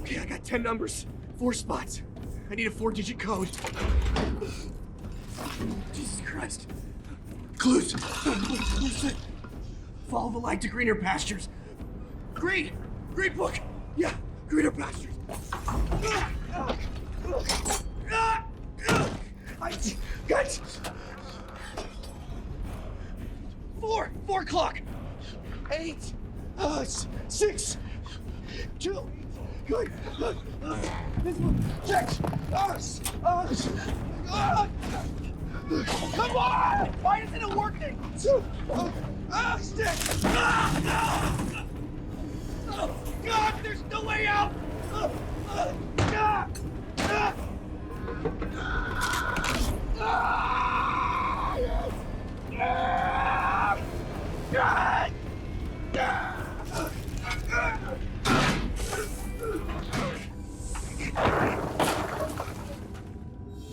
Okay, I got 10 numbers, 4 spots. I need a 4-digit code. Jesus Christ. Clues. Follow the light to greener pastures. Green book. Yeah, greener pastures. I got 4 o'clock. 8, 6, 2. Good. This one. Check. Come on! Why isn't it working? Stick. Oh, God, there's no way out.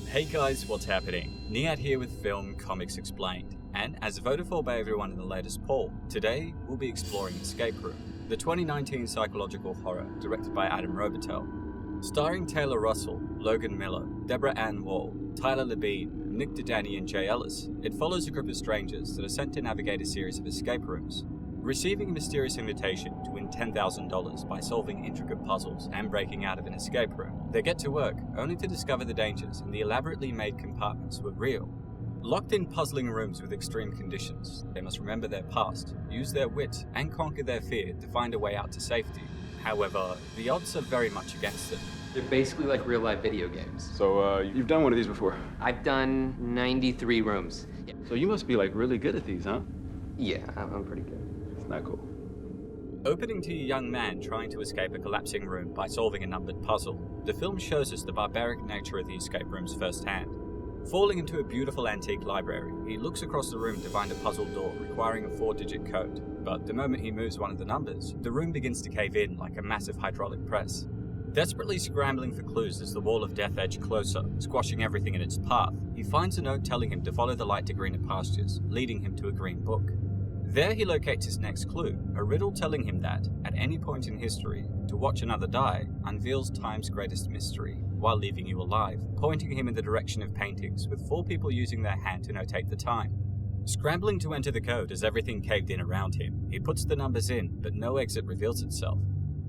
Hey guys, what's happening? Niyat here with Film Comics Explained, and as voted for by everyone in the latest poll, today we'll be exploring Escape Room, the 2019 psychological horror directed by Adam Robitel. Starring Taylor Russell, Logan Miller, Deborah Ann Woll, Tyler Labine, Nik Dodani and Jay Ellis, it follows a group of strangers that are sent to navigate a series of escape rooms. Receiving a mysterious invitation to win $10,000 by solving intricate puzzles and breaking out of an escape room, they get to work, only to discover the dangers in the elaborately made compartments were real. Locked in puzzling rooms with extreme conditions, they must remember their past, use their wit, and conquer their fear to find a way out to safety. However, the odds are very much against them. They're basically like real-life video games. So, you've done one of these before? I've done 93 rooms. Yeah, So you must be, like, really good at these, huh? yeah I'm pretty good. It's not cool. Opening to a young man trying to escape a collapsing room by solving a numbered puzzle, the film shows us the barbaric nature of the escape rooms firsthand. Falling into a beautiful antique library, he looks across the room to find a puzzle door requiring a 4-digit code, but the moment he moves one of the numbers, the room begins to cave in like a massive hydraulic press. Desperately scrambling for clues as the wall of death edged closer, squashing everything in its path, he finds a note telling him to follow the light to greener pastures, leading him to a green book. There he locates his next clue, a riddle telling him that, at any point in history, to watch another die unveils time's greatest mystery, while leaving you alive, pointing him in the direction of paintings with 4 people using their hand to notate the time. Scrambling to enter the code as everything caved in around him, he puts the numbers in, but no exit reveals itself.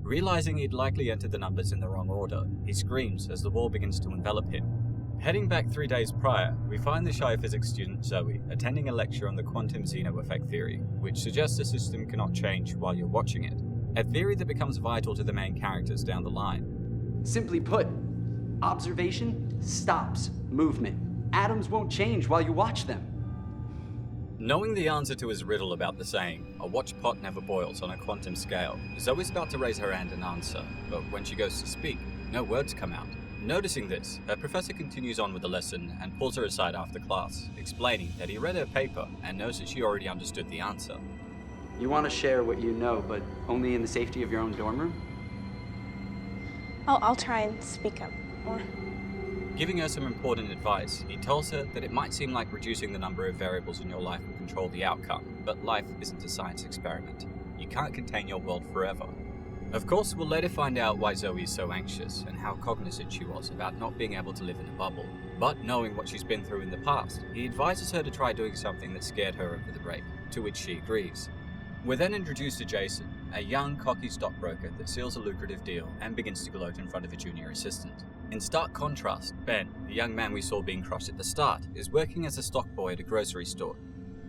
Realizing he'd likely entered the numbers in the wrong order, he screams as the wall begins to envelop him. Heading back 3 days prior, we find the shy physics student Zoe attending a lecture on the quantum Zeno effect theory, which suggests the system cannot change while you're watching it, a theory that becomes vital to the main characters down the line. Simply put, observation stops movement. Atoms won't change while you watch them. Knowing the answer to his riddle about the saying, "A watch pot never boils" on a quantum scale, Zoe's about to raise her hand and answer, but when she goes to speak, no words come out. Noticing this, her professor continues on with the lesson and pulls her aside after class, explaining that he read her paper and knows that she already understood the answer. You want to share what you know, but only in the safety of your own dorm room? I'll try and speak up more. Giving her some important advice, he tells her that it might seem like reducing the number of variables in your life will control the outcome, but life isn't a science experiment. You can't contain your world forever. Of course, we'll later find out why Zoe is so anxious and how cognizant she was about not being able to live in a bubble. But knowing what she's been through in the past, he advises her to try doing something that scared her over the break, to which she agrees. We're then introduced to Jason, a young, cocky stockbroker that seals a lucrative deal and begins to gloat in front of a junior assistant. In stark contrast, Ben, the young man we saw being crushed at the start, is working as a stock boy at a grocery store.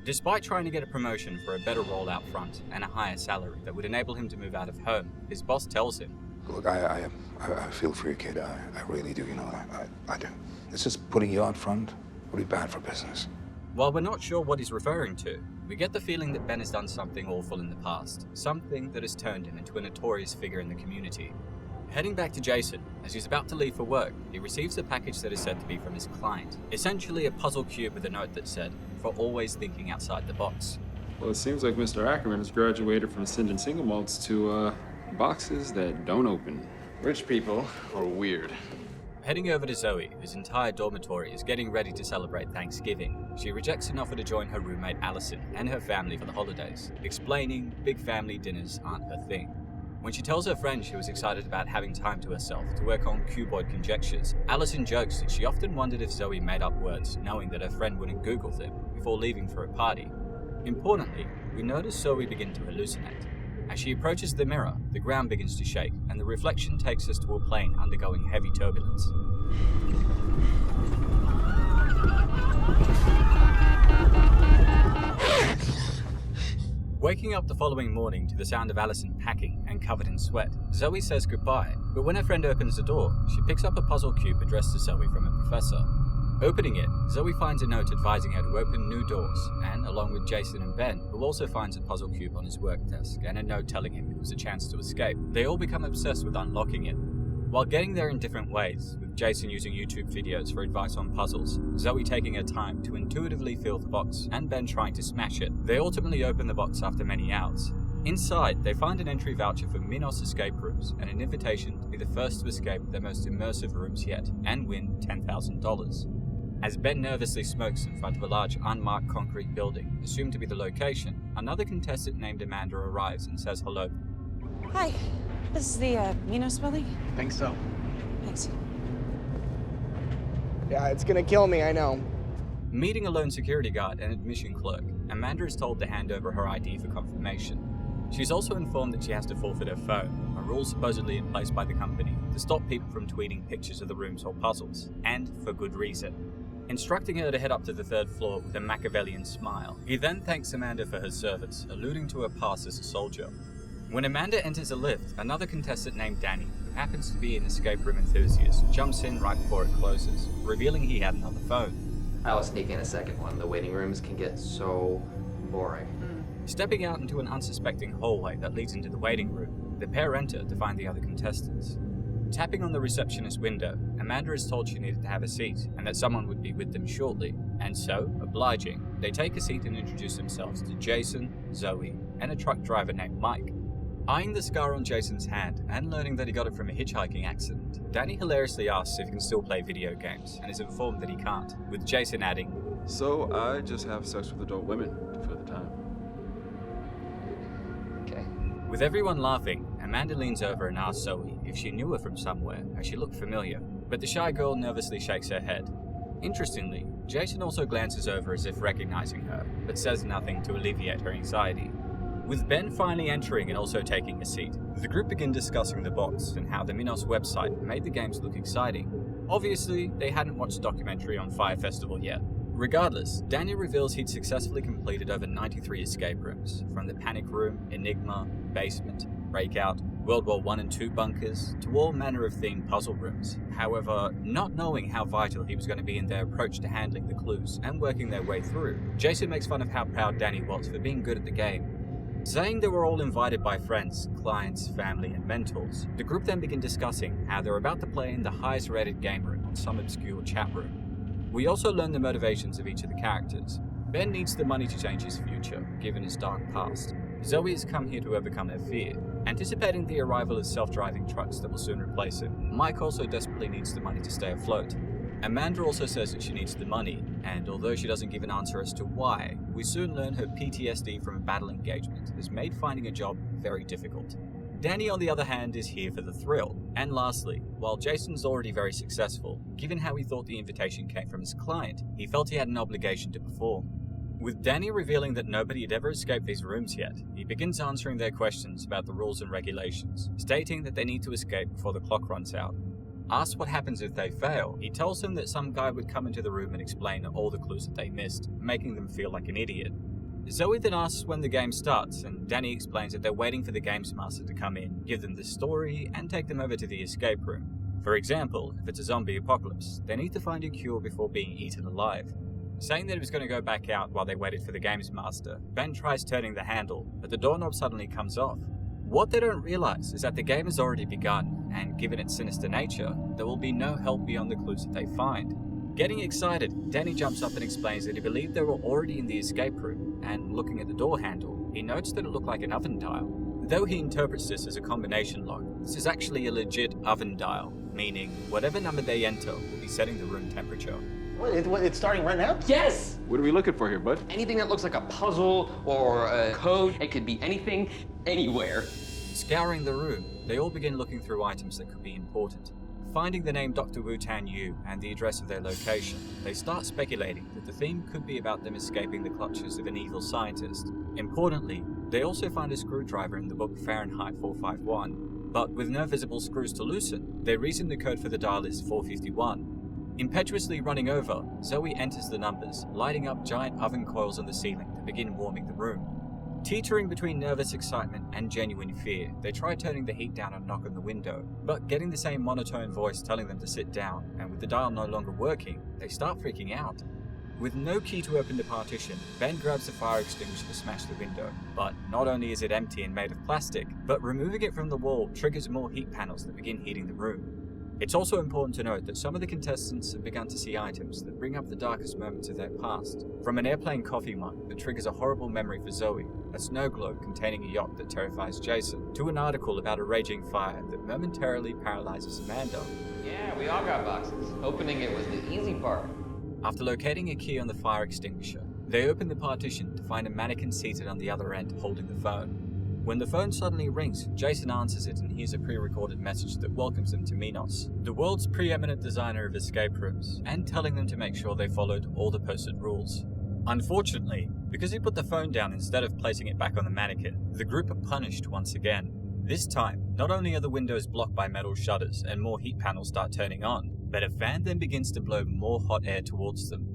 Despite trying to get a promotion for a better role out front and a higher salary that would enable him to move out of home, his boss tells him, Look, I feel for your kid. I really do, I do. It's just putting you out front would be bad for business. While we're not sure what he's referring to, we get the feeling that Ben has done something awful in the past, something that has turned him into a notorious figure in the community. Heading back to Jason, as he's about to leave for work, he receives a package that is said to be from his client, essentially a puzzle cube with a note that said, "For always thinking outside the box." Well, it seems like Mr. Ackerman has graduated from sending single malts to, boxes that don't open. Rich people are weird. Heading over to Zoe, whose entire dormitory is getting ready to celebrate Thanksgiving, she rejects an offer to join her roommate Allison and her family for the holidays, explaining big family dinners aren't her thing. When she tells her friend she was excited about having time to herself to work on cuboid conjectures, Allison jokes that she often wondered if Zoe made up words knowing that her friend wouldn't Google them before leaving for a party. Importantly, we notice Zoe begin to hallucinate. As she approaches the mirror, the ground begins to shake, and the reflection takes us to a plane undergoing heavy turbulence. Waking up the following morning to the sound of Allison packing and covered in sweat, Zoe says goodbye, but when her friend opens the door, she picks up a puzzle cube addressed to Zoe from a professor. Opening it, Zoe finds a note advising her to open new doors, and along with Jason and Ben, who also finds a puzzle cube on his work desk and a note telling him it was a chance to escape, they all become obsessed with unlocking it. While getting there in different ways, with Jason using YouTube videos for advice on puzzles, Zoe taking her time to intuitively fill the box, and Ben trying to smash it, they ultimately open the box after many hours. Inside, they find an entry voucher for Minos escape rooms and an invitation to be the first to escape their most immersive rooms yet and win $10,000. As Ben nervously smokes in front of a large unmarked concrete building, assumed to be the location, another contestant named Amanda arrives and says hello. Hi, this is the Minos building? Think so. Thanks. Yeah, it's gonna kill me, I know. Meeting a lone security guard and admission clerk, Amanda is told to hand over her ID for confirmation. She's also informed that she has to forfeit her phone, a rule supposedly in place by the company to stop people from tweeting pictures of the rooms or puzzles, and for good reason. Instructing her to head up to the third floor with a Machiavellian smile, he then thanks Amanda for her service, alluding to her past as a soldier. When Amanda enters a lift, another contestant named Danny, who happens to be an escape room enthusiast, jumps in right before it closes, revealing he had another phone. I'll sneak in a second one. The waiting rooms can get so boring. Stepping out into an unsuspecting hallway that leads into the waiting room, the pair enter to find the other contestants. Tapping on the receptionist window, Amanda is told she needed to have a seat and that someone would be with them shortly, and so, obliging, they take a seat and introduce themselves to Jason, Zoe, and a truck driver named Mike. Eyeing the scar on Jason's hand and learning that he got it from a hitchhiking accident, Danny hilariously asks if he can still play video games and is informed that he can't, with Jason adding, So I just have sex with adult women to fill the time. Okay. With everyone laughing, Amanda leans over and asks Zoe if she knew her from somewhere, as she looked familiar, but the shy girl nervously shakes her head. Interestingly, Jason also glances over as if recognizing her, but says nothing to alleviate her anxiety. With Ben finally entering and also taking a seat, the group begin discussing the box and how the Minos website made the games look exciting. Obviously, they hadn't watched the documentary on Fire Festival yet. Regardless, Danny reveals he'd successfully completed over 93 escape rooms, from the Panic Room, Enigma, Basement, Breakout, World War I and II bunkers, to all manner of themed puzzle rooms. However, not knowing how vital he was going to be in their approach to handling the clues and working their way through, Jason makes fun of how proud Danny was for being good at the game. Saying they were all invited by friends, clients, family, and mentors, the group then begin discussing how they're about to play in the highest rated game room in some obscure chat room. We also learn the motivations of each of the characters. Ben needs the money to change his future, given his dark past. Zoe has come here to overcome her fear, anticipating the arrival of self-driving trucks that will soon replace him. Mike also desperately needs the money to stay afloat. Amanda also says that she needs the money, and although she doesn't give an answer as to why, we soon learn her PTSD from a battle engagement has made finding a job very difficult. Danny, on the other hand, is here for the thrill. And lastly, while Jason's already very successful, given how he thought the invitation came from his client, he felt he had an obligation to perform. With Danny revealing that nobody had ever escaped these rooms yet, he begins answering their questions about the rules and regulations, stating that they need to escape before the clock runs out. Asked what happens if they fail, he tells them that some guy would come into the room and explain all the clues that they missed, making them feel like an idiot. Zoe then asks when the game starts, and Danny explains that they're waiting for the games master to come in, give them the story, and take them over to the escape room. For example, if it's a zombie apocalypse, they need to find a cure before being eaten alive. Saying that he was going to go back out while they waited for the games master, Ben tries turning the handle, but the doorknob suddenly comes off. What they don't realize is that the game has already begun, and given its sinister nature, there will be no help beyond the clues that they find. Getting excited, Danny jumps up and explains that he believed they were already in the escape room, and looking at the door handle, he notes that it looked like an oven dial. Though he interprets this as a combination lock, this is actually a legit oven dial, meaning whatever number they enter will be setting the room temperature. It's starting right now? Yes! What are we looking for here, bud? Anything that looks like a puzzle or a code, it could be anything, anywhere. Scouring the room, they all begin looking through items that could be important. Finding the name Dr. Wu-Tan Yu and the address of their location, they start speculating that the theme could be about them escaping the clutches of an evil scientist. Importantly, they also find a screwdriver in the book Fahrenheit 451, but with no visible screws to loosen, they reason the code for the dial is 451. Impetuously running over, Zoe enters the numbers, lighting up giant oven coils on the ceiling to begin warming the room. Teetering between nervous excitement and genuine fear, they try turning the heat down and knock on the window, but getting the same monotone voice telling them to sit down, and with the dial no longer working, they start freaking out. With no key to open the partition, Ben grabs the fire extinguisher to smash the window, but not only is it empty and made of plastic, but removing it from the wall triggers more heat panels that begin heating the room. It's also important to note that some of the contestants have begun to see items that bring up the darkest moments of their past. From an airplane coffee mug that triggers a horrible memory for Zoe, a snow globe containing a yacht that terrifies Jason, to an article about a raging fire that momentarily paralyzes Amanda. Yeah, we all got boxes. Opening it was the easy part. After locating a key on the fire extinguisher, they open the partition to find a mannequin seated on the other end holding the phone. When the phone suddenly rings, Jason answers it and hears a pre-recorded message that welcomes them to Minos, the world's preeminent designer of escape rooms, and telling them to make sure they followed all the posted rules. Unfortunately, because he put the phone down instead of placing it back on the mannequin, the group are punished once again. This time, not only are the windows blocked by metal shutters and more heat panels start turning on, but a fan then begins to blow more hot air towards them.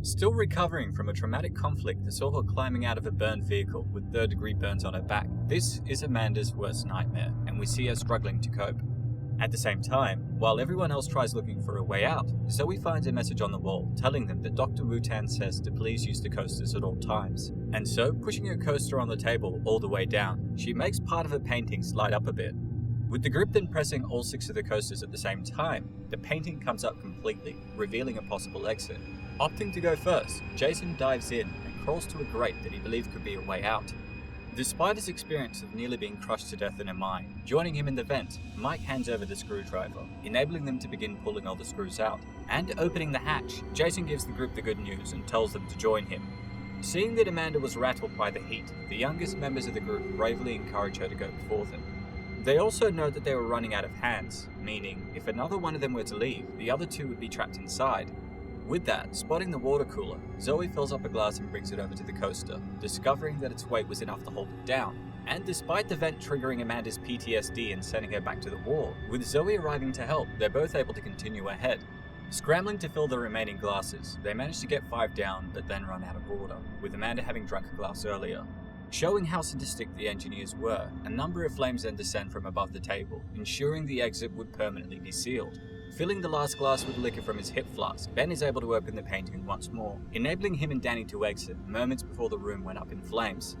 Still recovering from a traumatic conflict that saw her climbing out of a burned vehicle with third-degree burns on her back, this is Amanda's worst nightmare, and we see her struggling to cope. At the same time, while everyone else tries looking for a way out, Zoe finds a message on the wall telling them that Dr. Wu-Tan says to please use the coasters at all times. And so, pushing her coaster on the table all the way down, she makes part of her painting slide up a bit. With the group then pressing all 6 of the coasters at the same time, the painting comes up completely, revealing a possible exit. Opting to go first, Jason dives in and crawls to a grate that he believed could be a way out. Despite his experience of nearly being crushed to death in a mine, joining him in the vent, Mike hands over the screwdriver, enabling them to begin pulling all the screws out. And opening the hatch, Jason gives the group the good news and tells them to join him. Seeing that Amanda was rattled by the heat, the youngest members of the group bravely encourage her to go before them. They also note that they were running out of hands, meaning if another one of them were to leave, the other 2 would be trapped inside. With that, spotting the water cooler, Zoe fills up a glass and brings it over to the coaster, discovering that its weight was enough to hold it down. And despite the vent triggering Amanda's PTSD and sending her back to the war, with Zoe arriving to help, they're both able to continue ahead. Scrambling to fill the remaining glasses, they manage to get 5 down, but then run out of water, with Amanda having drunk a glass earlier. Showing how sadistic the engineers were, a number of flames then descend from above the table, ensuring the exit would permanently be sealed. Filling the last glass with liquor from his hip flask, Ben is able to open the painting once more, enabling him and Danny to exit moments before the room went up in flames.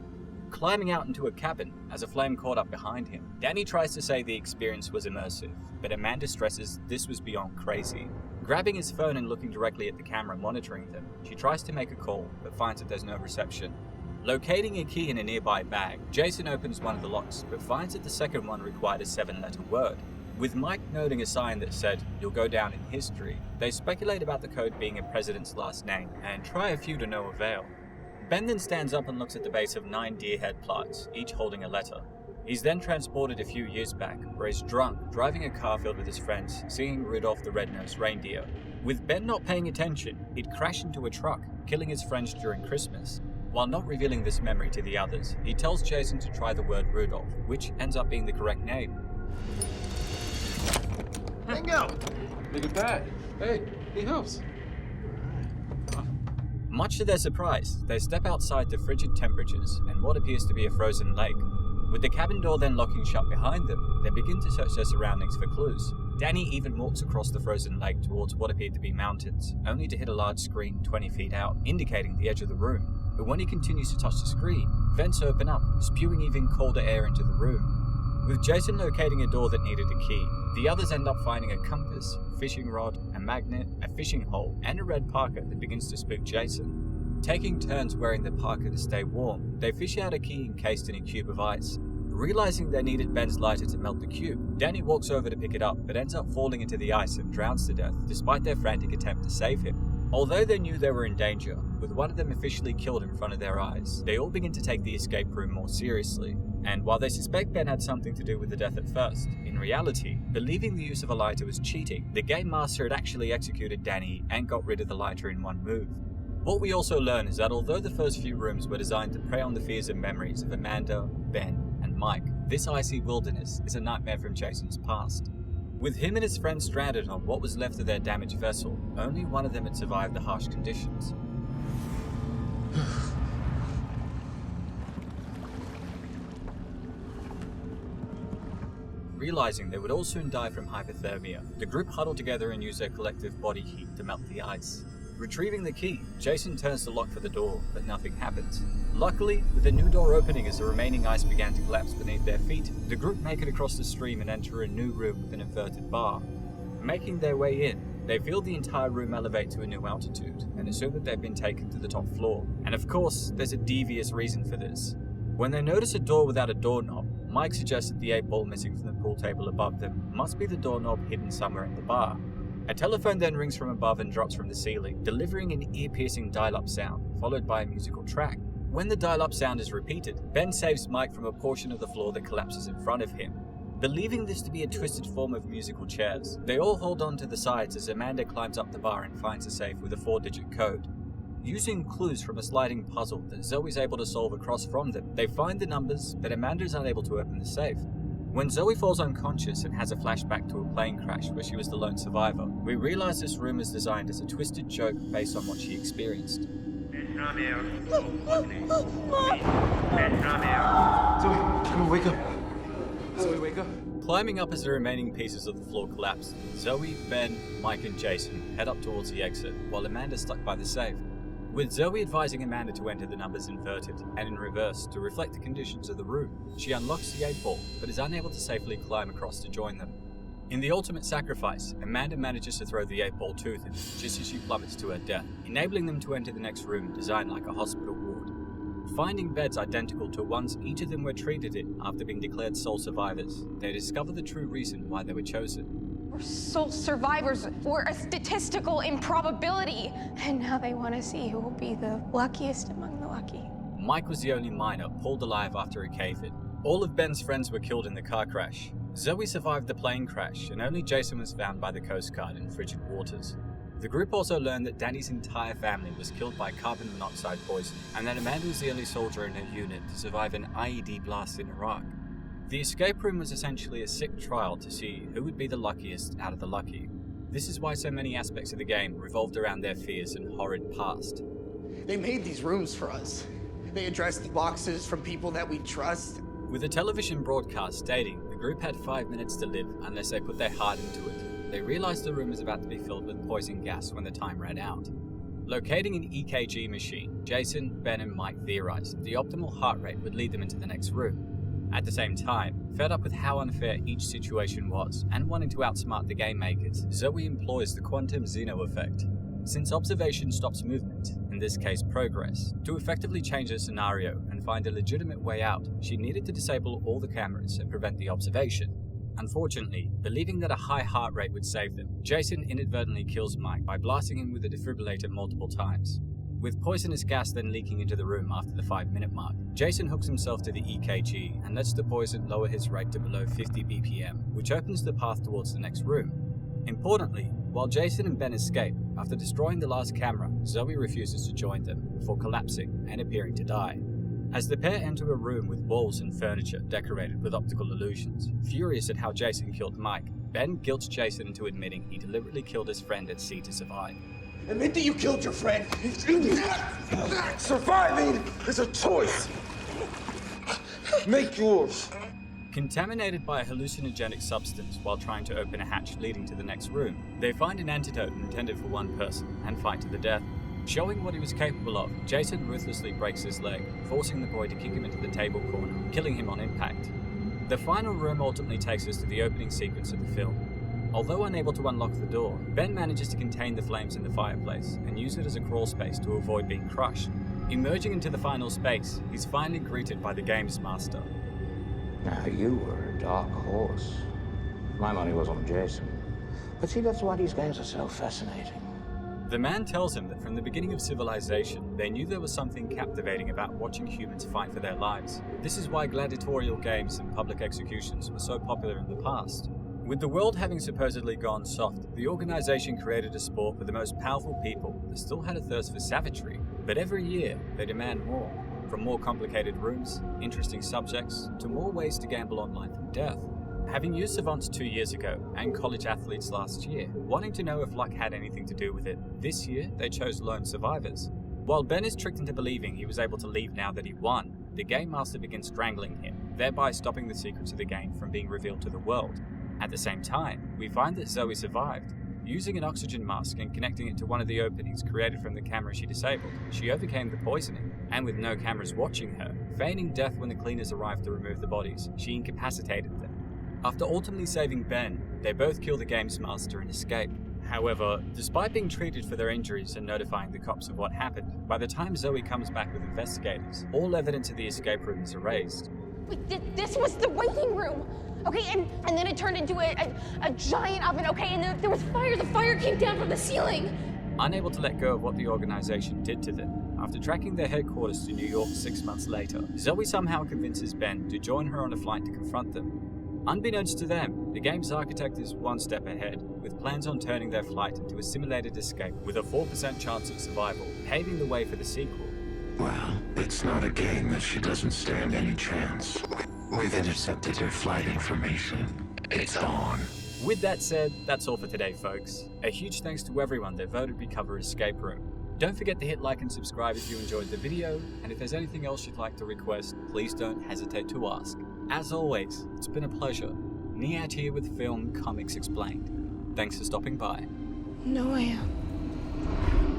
Climbing out into a cabin, as a flame caught up behind him, Danny tries to say the experience was immersive, but Amanda stresses this was beyond crazy. Grabbing his phone and looking directly at the camera monitoring them, she tries to make a call, but finds that there's no reception. Locating a key in a nearby bag, Jason opens one of the locks, but finds that the second one required a 7-letter word. With Mike noting a sign that said, "You'll go down in history," they speculate about the code being a president's last name, and try a few to no avail. Ben then stands up and looks at the base of 9 deer head plaques, each holding a letter. He's then transported a few years back, where he's drunk, driving a car filled with his friends, singing Rudolph the Red-Nosed Reindeer. With Ben not paying attention, he'd crash into a truck, killing his friends during Christmas. While not revealing this memory to the others, he tells Jason to try the word Rudolph, which ends up being the correct name. Bingo! Look at that. Hey, he helps. Much to their surprise, they step outside the frigid temperatures and what appears to be a frozen lake. With the cabin door then locking shut behind them, they begin to search their surroundings for clues. Danny even walks across the frozen lake towards what appeared to be mountains, only to hit a large screen 20 feet out, indicating the edge of the room. But when he continues to touch the screen, vents open up, spewing even colder air into the room. With Jason locating a door that needed a key, the others end up finding a compass, fishing rod, a magnet, a fishing hole, and a red parka that begins to spook Jason. Taking turns wearing the parka to stay warm, they fish out a key encased in a cube of ice. Realizing they needed Ben's lighter to melt the cube, Danny walks over to pick it up, but ends up falling into the ice and drowns to death, despite their frantic attempt to save him. Although they knew they were in danger, with one of them officially killed in front of their eyes, they all begin to take the escape room more seriously. And while they suspect Ben had something to do with the death at first, in reality, believing the use of a lighter was cheating, the game master had actually executed Danny and got rid of the lighter in one move. What we also learn is that although the first few rooms were designed to prey on the fears and memories of Amanda, Ben, and Mike, this icy wilderness is a nightmare from Jason's past. With him and his friends stranded on what was left of their damaged vessel, only one of them had survived the harsh conditions. Realizing they would all soon die from hypothermia, the group huddled together and used their collective body heat to melt the ice. Retrieving the key, Jason turns the lock for the door, but nothing happens. Luckily, with a new door opening as the remaining ice began to collapse beneath their feet, the group make it across the stream and enter a new room with an inverted bar. Making their way in, they feel the entire room elevate to a new altitude, and assume that they've been taken to the top floor. And of course, there's a devious reason for this. When they notice a door without a doorknob, Mike suggests that the 8-ball missing from the pool table above them must be the doorknob hidden somewhere in the bar. A telephone then rings from above and drops from the ceiling, delivering an ear-piercing dial-up sound, followed by a musical track. When the dial-up sound is repeated, Ben saves Mike from a portion of the floor that collapses in front of him. Believing this to be a twisted form of musical chairs, they all hold on to the sides as Amanda climbs up the bar and finds a safe with a 4-digit code. Using clues from a sliding puzzle that Zoe's able to solve across from them, they find the numbers, but Amanda is unable to open the safe. When Zoe falls unconscious and has a flashback to a plane crash where she was the lone survivor, we realize this room is designed as a twisted joke based on what she experienced. Zoe, come on, wake up. Zoe, wake up. Climbing up as the remaining pieces of the floor collapse, Zoe, Ben, Mike and Jason head up towards the exit, while Amanda's stuck by the safe. With Zoe advising Amanda to enter the numbers inverted and in reverse to reflect the conditions of the room, she unlocks the 8-ball but is unable to safely climb across to join them. In the ultimate sacrifice, Amanda manages to throw the 8-ball to them just as she plummets to her death, enabling them to enter the next room designed like a hospital ward. Finding beds identical to ones each of them were treated in after being declared sole survivors, they discover the true reason why they were chosen. We're sole survivors. We're a statistical improbability. And now they want to see who will be the luckiest among the lucky. Mike was the only minor pulled alive after a cave-in. All of Ben's friends were killed in the car crash. Zoe survived the plane crash, and only Jason was found by the Coast Guard in frigid waters. The group also learned that Danny's entire family was killed by carbon monoxide poison, and that Amanda was the only soldier in her unit to survive an IED blast in Iraq. The escape room was essentially a sick trial to see who would be the luckiest out of the lucky. This is why so many aspects of the game revolved around their fears and horrid past. They made these rooms for us. They addressed boxes from people that we trust. With a television broadcast stating the group had 5 minutes to live unless they put their heart into it, they realized the room was about to be filled with poison gas when the time ran out. Locating an EKG machine, Jason, Ben and Mike theorized the optimal heart rate would lead them into the next room. At the same time, fed up with how unfair each situation was, and wanting to outsmart the game makers, Zoe employs the quantum Zeno effect. Since observation stops movement, in this case progress, to effectively change the scenario and find a legitimate way out, she needed to disable all the cameras and prevent the observation. Unfortunately, believing that a high heart rate would save them, Jason inadvertently kills Mike by blasting him with a defibrillator multiple times. With poisonous gas then leaking into the room after the 5-minute mark, Jason hooks himself to the EKG and lets the poison lower his rate to below 50 BPM, which opens the path towards the next room. Importantly, while Jason and Ben escape, after destroying the last camera, Zoe refuses to join them, before collapsing and appearing to die. As the pair enter a room with walls and furniture decorated with optical illusions, furious at how Jason killed Mike, Ben guilts Jason into admitting he deliberately killed his friend at sea to survive. Admit that you killed your friend. Surviving is a choice. Make yours. Contaminated by a hallucinogenic substance while trying to open a hatch leading to the next room, they find an antidote intended for one person and fight to the death. Showing what he was capable of, Jason ruthlessly breaks his leg, forcing the boy to kick him into the table corner, killing him on impact. The final room ultimately takes us to the opening sequence of the film. Although unable to unlock the door, Ben manages to contain the flames in the fireplace and use it as a crawl space to avoid being crushed. Emerging into the final space, he's finally greeted by the games master. Now, you were a dark horse. My money was on Jason. But see, that's why these games are so fascinating. The man tells him that from the beginning of civilization, they knew there was something captivating about watching humans fight for their lives. This is why gladiatorial games and public executions were so popular in the past. With the world having supposedly gone soft, the organization created a sport for the most powerful people that still had a thirst for savagery. But every year, they demand more. From more complicated rooms, interesting subjects, to more ways to gamble on life and death. Having used savants 2 years ago, and college athletes last year, wanting to know if luck had anything to do with it, this year they chose lone survivors. While Ben is tricked into believing he was able to leave now that he won, the Game Master begins strangling him, thereby stopping the secrets of the game from being revealed to the world. At the same time, we find that Zoe survived. Using an oxygen mask and connecting it to one of the openings created from the camera she disabled, she overcame the poisoning, and with no cameras watching her, feigning death when the cleaners arrived to remove the bodies, she incapacitated them. After ultimately saving Ben, they both kill the game's master and escape. However, despite being treated for their injuries and notifying the cops of what happened, by the time Zoe comes back with investigators, all evidence of the escape room is erased. Wait, this was the waiting room! Okay, and then it turned into a giant oven, okay, and there was fire. The fire came down from the ceiling! Unable to let go of what the organization did to them, after tracking their headquarters to New York 6 months later, Zoe somehow convinces Ben to join her on a flight to confront them. Unbeknownst to them, the game's architect is one step ahead, with plans on turning their flight into a simulated escape with a 4% chance of survival, paving the way for the sequel. Well, it's not a game that she doesn't stand any chance. We've intercepted her flight information. It's on. With that said, that's all for today, folks. A huge thanks to everyone that voted we cover Escape Room. Don't forget to hit like and subscribe if you enjoyed the video, and if there's anything else you'd like to request, please don't hesitate to ask. As always, it's been a pleasure. Niyat here with Film Comics Explained. Thanks for stopping by. No way.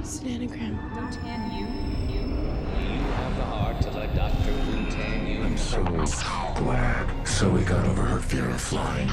It's an anagram. Don't tan you. You have the heart to let Dr. Wu tan you. I'm so glad Zoe got over her fear of flying.